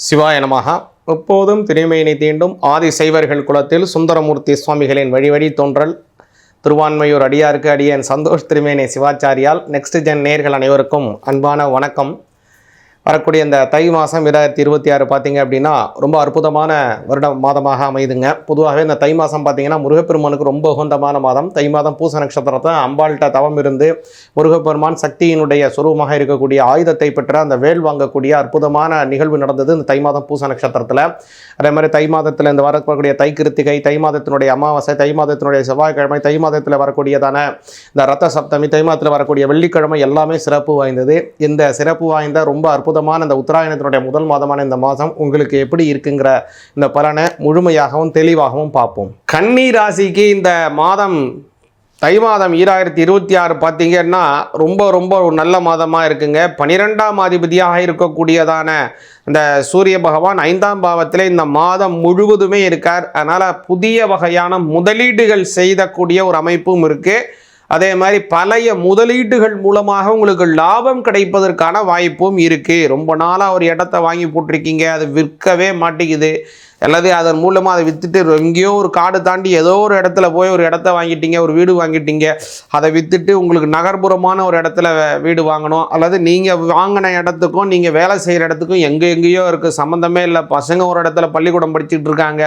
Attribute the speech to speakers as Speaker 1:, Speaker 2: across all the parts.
Speaker 1: சிவாய நமஹ. எப்போதும் திரைமையினை தீண்டும் ஆதி சைவர்கள் குலத்தில் சுந்தரமூர்த்தி சுவாமிகளின் வழி தோன்றல் திருவான்மையூர் அடியாருக்கு அடியேன் சந்தோஷ் திருமேனி சிவாச்சாரியால் நெக்ஸ்ட் ஜென் நேர்கள் அனைவருக்கும் அன்பான வணக்கம். வரக்கூடிய இந்த தை மாதம் 2026 பார்த்திங்க அப்படின்னா ரொம்ப அற்புதமான மாதமாக அமைதுங்க. பொதுவாகவே இந்த தை மாதம் பார்த்திங்கன்னா முருகப்பெருமானுக்கு ரொம்ப உகந்தமான மாதம். தை மாதம் பூச நட்சத்திரத்தை அம்பாள்கிட்ட தவம் இருந்து முருகப்பெருமான் சக்தியினுடைய சுரூபமாக இருக்கக்கூடிய ஆயுதத்தை பெற்ற அந்த வேல் வாங்கக்கூடிய அற்புதமான நிகழ்வு நடந்தது இந்த தை மாதம் பூச நட்சத்திரத்தில். அதே மாதிரி தை மாதத்தில் இந்த வரக்கூடிய தை கிருத்திகை, தை மாதத்தினுடைய அமாவாசை, தை மாதத்தினுடைய செவ்வாய்க்கிழமை, தை மாதத்தில் வரக்கூடியதான இந்த ரத்த சப்தமி, தை மாதத்தில் வரக்கூடிய வெள்ளிக்கிழமை எல்லாமே சிறப்பு வாய்ந்தது. இந்த சிறப்பு வாய்ந்த ரொம்ப அற்புதமான இந்த உத்தராயணத்தினுடைய முதல் மாதமான இந்த மாதம் உங்களுக்கு எப்படி இருக்குங்கிற இந்த பலனை முழுமையாகவும் தெளிவாகவும் பார்ப்போம். கன்னி ராசிக்கு இந்த மாதம் தை மாதம் 2026 பார்த்தீங்கன்னா ரொம்ப ரொம்ப ஒரு நல்ல மாதமாக இருக்குங்க. 12ஆம் அதிபதியாக இருக்கக்கூடியதான இந்த சூரிய பகவான் 5ஆம் பாவத்தில் இந்த மாதம் முழுவதுமே இருக்கார். அதனால் புதிய வகையான முதலீடுகள் செய்யக்கூடிய ஒரு அமைப்பும் இருக்குது. அதே மாதிரி பழைய முதலீடுகள் மூலமாக உங்களுக்கு லாபம் கிடைப்பதற்கான வாய்ப்பும் இருக்குது. ரொம்ப நாளாக ஒரு இடத்த வாங்கி போட்டிருக்கீங்க, அது விற்கவே மாட்டேங்குது, அல்லது அதன் மூலமாக அதை விற்றுட்டு எங்கேயோ ஒரு காடு தாண்டி ஏதோ ஒரு இடத்துல போய் ஒரு இடத்த வாங்கிட்டீங்க, ஒரு வீடு வாங்கிட்டீங்க, அதை விற்றுட்டு உங்களுக்கு நகர்ப்புறமான ஒரு இடத்துல வீடு வாங்கணும், அல்லது நீங்கள் வாங்கின இடத்துக்கும் நீங்கள் வேலை செய்கிற இடத்துக்கும் எங்கேயோ இருக்குது, சம்மந்தமே இல்லை, பசங்க ஒரு இடத்துல பள்ளிக்கூடம் படிச்சுட்டு இருக்காங்க,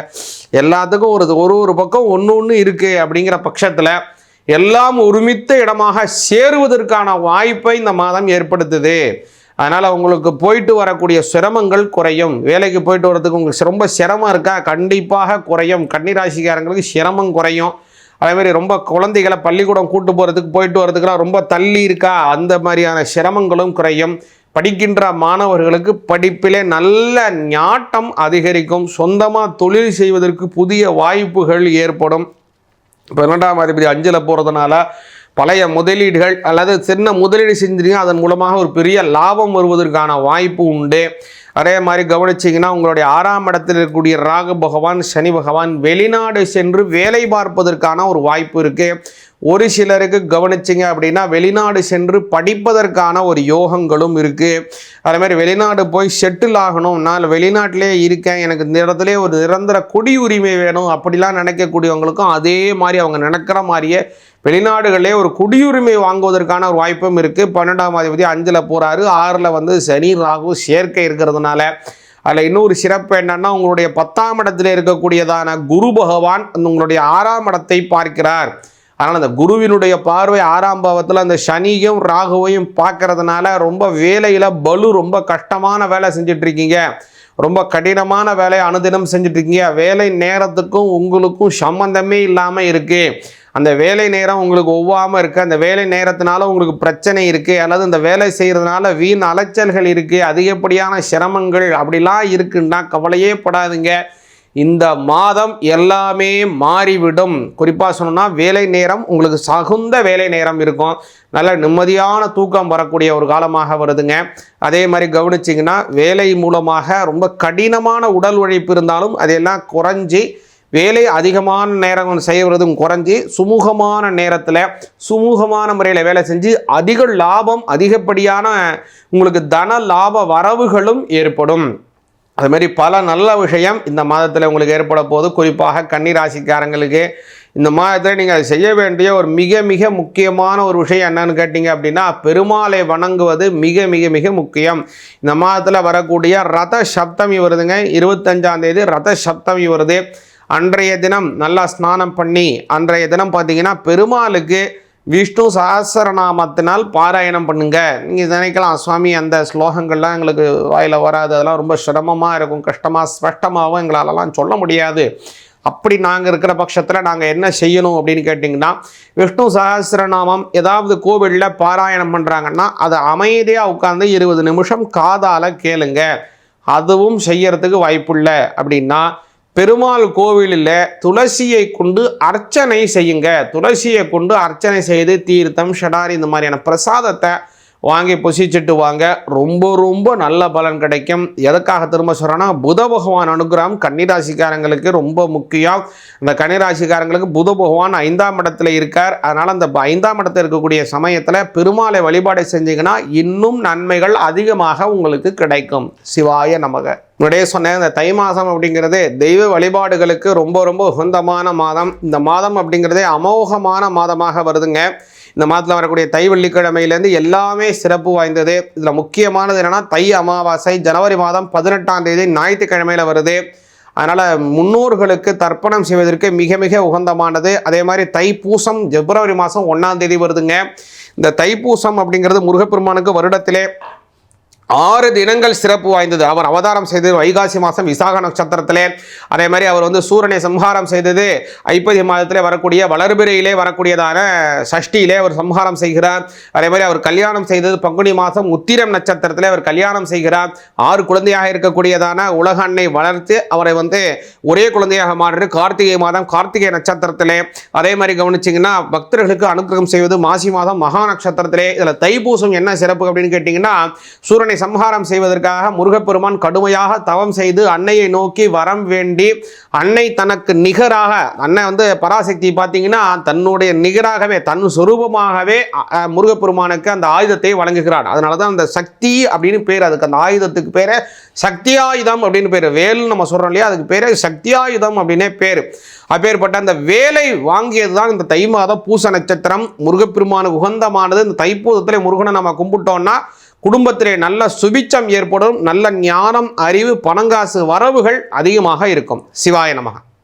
Speaker 1: எல்லாத்துக்கும் ஒரு பக்கம் ஒன்று இருக்குது. அப்படிங்கிற பட்சத்தில் எல்லாம் ஒருமித்த இடமாக சேருவதற்கான வாய்ப்பை இந்த மாதம் ஏற்படுத்துது. அதனால் உங்களுக்கு போயிட்டு வரக்கூடிய சிரமங்கள் குறையும். வேலைக்கு போயிட்டு வரதுக்கு உங்களுக்கு ரொம்ப சிரமம் இருக்கா, கண்டிப்பாக குறையும். கன்னிராசிக்காரங்களுக்கு சிரமம் குறையும். அதேமாதிரி ரொம்ப குழந்தைகளை பள்ளிக்கூடம் கூட்டு போகிறதுக்கு போயிட்டு வரதுக்குலாம் ரொம்ப தள்ளி இருக்கா, அந்த மாதிரியான சிரமங்களும் குறையும். படிக்கின்ற மாணவர்களுக்கு படிப்பிலே நல்ல ஞாட்டம் அதிகரிக்கும். சொந்தமாக தொழில் செய்வதற்கு புதிய வாய்ப்புகள் ஏற்படும். 12ஆம் அதிபதி 5ல் போகிறதுனால பழைய முதலீடுகள் அல்லது சின்ன முதலீடு செஞ்சீங்க, அதன் மூலமாக ஒரு பெரிய லாபம் வருவதற்கான வாய்ப்பு உண்டு. அதே மாதிரி கவனிச்சிங்கன்னா உங்களுடைய 6ஆம் இடத்தில் இருக்கக்கூடிய ராகு பகவான், சனி பகவான் வெளிநாடு சென்று வேலை பார்ப்பதற்கான ஒரு வாய்ப்பு இருக்குது. ஒரு சிலருக்கு கவனிச்சிங்க அப்படின்னா வெளிநாடு சென்று படிப்பதற்கான ஒரு யோகங்களும் இருக்குது. அதே மாதிரி வெளிநாடு போய் செட்டில் ஆகணும், நான் வெளிநாட்டிலே இருக்கேன், எனக்கு இந்த இடத்துல ஒரு நிரந்தர குடியுரிமை வேணும் அப்படிலாம் நினைக்கக்கூடியவங்களுக்கும் அதே மாதிரி அவங்க நினைக்கிற மாதிரியே வெளிநாடுகளே ஒரு குடியுரிமை வாங்குவதற்கான ஒரு வாய்ப்பும் இருக்குது. 12ஆம் அதிபதி 5ல் போகிறாரு, 6ல் சனி ராகு சேர்க்கை இருக்கிறதுனால அதில் இன்னொரு சிறப்பு என்னன்னா உங்களுடைய 10ஆம் இடத்துல இருக்கக்கூடியதான குரு பகவான் உங்களுடைய 6ஆம் இடத்தை பார்க்கிறார். அதனால் அந்த குருவினுடைய பார்வை 6ஆம் பாவத்தில் அந்த சனியும் ராகுவையும் பார்க்கறதுனால ரொம்ப வேலையில் பலு, ரொம்ப கஷ்டமான வேலை செஞ்சிட்ருக்கீங்க, ரொம்ப கடினமான வேலையை அனுதினம் செஞ்சிட்ருக்கீங்க, வேலை நேரத்துக்கும் உங்களுக்கும் சம்பந்தமே இல்லாமல் இருக்குது, அந்த வேலை நேரம் உங்களுக்கு ஒவ்வாமல் இருக்குது, அந்த வேலை நேரத்தினால உங்களுக்கு பிரச்சனை இருக்குது, அல்லது இந்த வேலை செய்கிறதுனால வீண் அலைச்சல்கள் இருக்குது, அதிகப்படியான சிரமங்கள் அப்படிலாம் இருக்குன்னா கவலையே படாதுங்க. இந்த மாதம் எல்லாமே மாறிவிடும். குறிப்பாக சொன்னோன்னா வேலை நேரம் உங்களுக்கு தகுந்த வேலை நேரம் இருக்கும், நல்ல நிம்மதியான தூக்கம் வரக்கூடிய ஒரு காலமாக வருதுங்க. அதே மாதிரி கவனிச்சிங்கன்னா வேலை மூலமாக ரொம்ப கடினமான உடல் உழைப்பு இருந்தாலும் அதையெல்லாம் குறைஞ்சி வேலை அதிகமான நேரம் செய்வதும் குறைஞ்சி சுமூகமான நேரத்தில் சுமூகமான முறையில் வேலை செஞ்சு அதிக லாபம், அதிகப்படியான உங்களுக்கு தன லாப வரவுகளும் ஏற்படும். அதுமாரி பல நல்ல விஷயம் இந்த மாதத்தில் உங்களுக்கு ஏற்பட போது. குறிப்பாக கன்னிராசிக்காரங்களுக்கு இந்த மாதத்தில் நீங்கள் செய்ய வேண்டிய ஒரு மிக மிக முக்கியமான ஒரு விஷயம் என்னன்னு கேட்டிங்க அப்படின்னா பெருமாளை வணங்குவது மிக மிக மிக முக்கியம். இந்த மாதத்தில் வரக்கூடிய ரத சப்தமி வருதுங்க, 25ஆம் தேதி ரத சப்தமி வருது. அன்றைய தினம் நல்லா ஸ்நானம் பண்ணி அன்றைய தினம் பார்த்தீங்கன்னா பெருமாளுக்கு விஷ்ணு சஹஸ்ரநாமத்தினால் பாராயணம் பண்ணுங்க. நீங்கள் நினைக்கலாம் சுவாமி அந்த ஸ்லோகங்கள்லாம் எங்களுக்கு வாயில் வராது, அதெல்லாம் ரொம்ப சிரமமாக இருக்கும், கஷ்டமாக ஸ்பஷ்டமாகவும் எங்களாலலாம் சொல்ல முடியாது. அப்படி நாங்கள் இருக்கிற பட்சத்தில் நாங்கள் என்ன செய்யணும் அப்படின்னு கேட்டிங்கன்னா விஷ்ணு சஹஸ்ரநாமம் ஏதாவது கோவிலில் பாராயணம் பண்ணுறாங்கன்னா அதை அமைதியாக உட்காந்து 20 நிமிஷம் காதால் கேளுங்க. அதுவும் செய்யறதுக்கு வாய்ப்புள்ள அப்படின்னா பெருமாள் கோவிலில் துளசியை கொண்டு அர்ச்சனை செய்யுங்க. துளசியை கொண்டு அர்ச்சனை செய்து தீர்த்தம், ஷடாரி இந்த மாதிரியான பிரசாதத்தை வாங்கி புசிச்சுட்டு வாங்க. ரொம்ப ரொம்ப நல்ல பலன் கிடைக்கும். எதுக்காக திரும்ப சொல்கிறேன்னா, புத பகவான் அனுகிரகம் கன்னிராசிக்காரங்களுக்கு ரொம்ப முக்கியம். இந்த கன்னிராசிக்காரங்களுக்கு புத பகவான் 5ஆம் இடத்துல இருக்கார். அதனால் அந்த 5ஆம் இடத்துல இருக்கக்கூடிய சமயத்தில் பெருமாளை வழிபாடு செஞ்சீங்கன்னா இன்னும் நன்மைகள் அதிகமாக உங்களுக்கு கிடைக்கும். சிவாய நமக. முன்னாடியே சொன்னேன், இந்த தை மாதம் அப்படிங்கிறது தெய்வ வழிபாடுகளுக்கு ரொம்ப ரொம்ப உகந்தமான மாதம். இந்த மாதம் அப்படிங்கிறதே அமோகமான மாதமாக வருதுங்க. இந்த மாதத்தில் வரக்கூடிய தை வெள்ளிக்கிழமையிலேருந்து எல்லாமே சிறப்பு வாய்ந்தது. இதில் முக்கியமானது என்னென்னா, தை அமாவாசை ஜனவரி மாதம் 18ஆம் தேதி ஞாயிற்றுக்கிழமையில் வருது. அதனால் முன்னோர்களுக்கு தர்ப்பணம் செய்வதற்கு மிக மிக உகந்தமானது. அதே மாதிரி தைப்பூசம் பிப்ரவரி மாதம் 1ஆம் தேதி வருதுங்க. இந்த தைப்பூசம் அப்படிங்கிறது முருகப்பெருமானுக்கு வருடத்திலே 6 தினங்கள் சிறப்பு வாய்ந்தது. அவர் அவதாரம் செய்தது வைகாசி மாதம் விசாக நட்சத்திரத்திலே. அதே மாதிரி அவர் சூரனை சம்ஹாரம் செய்தது ஐப்பசி மாதத்திலே வரக்கூடிய வளர்பிறையிலே வரக்கூடியதான சஷ்டியிலே அவர் சம்ஹாரம் செய்கிறார். அதே மாதிரி அவர் கல்யாணம் செய்தது பங்குனி மாதம் உத்திரம் நட்சத்திரத்திலே அவர் கல்யாணம் செய்கிறார். 6 குழந்தையாக இருக்கக்கூடியதான உலக அன்னை வளர்த்து அவரை ஒரே குழந்தையாக மாறு கார்த்திகை மாதம் கார்த்திகை நட்சத்திரத்திலே. அதே மாதிரி கவனிச்சிங்கன்னா, பக்தர்களுக்கு அனுகிரகம் செய்வது மாசி மாதம் மகா நட்சத்திரத்திலே. இதில் தைப்பூசம் என்ன சிறப்பு அப்படின்னு கேட்டிங்கன்னா, சூரனை சம்ஹாரம் செய்வதற்காக முருகப்பெருமான் கடுமையாக தவம் செய்து அன்னையை நோக்கி வரம் வேண்டி, அன்னை தனக்கு நிகராக, அன்னை பராசக்தி பார்த்தீங்கன்னா தன்னுடைய நிகராகவே தன் சொரூபமாகவே முருகப்பெருமானுக்கு அந்த ஆயுதத்தை வழங்குகிறார். அதனால தான் அந்த சக்தி அப்படின்னு பேர். அதுக்கு அந்த ஆயுதத்துக்கு பேர் சக்தியாயுதம் அப்படின்னு பேர். வேல்னு நம்ம சொல்கிறோம் இல்லையா, அதுக்கு பேர் சக்தியாயுதம் அப்படின்னே பேர். அப்பேற்பட்ட அந்த வேலை வாங்கியது தான் இந்த தை மாதம் பூச நட்சத்திரம். முருகப்பெருமானுக்கு உகந்தமானது. இந்த தைப்பூசத்தில் முருகனை நம்ம கும்பிட்டோம்னா குடும்பத்திலே நல்ல சுபிச்சம் ஏற்படும். நல்ல ஞானம், அறிவு, பணங்காசு வரவுகள் அதிகமாக இருக்கும். சிவாய நமக.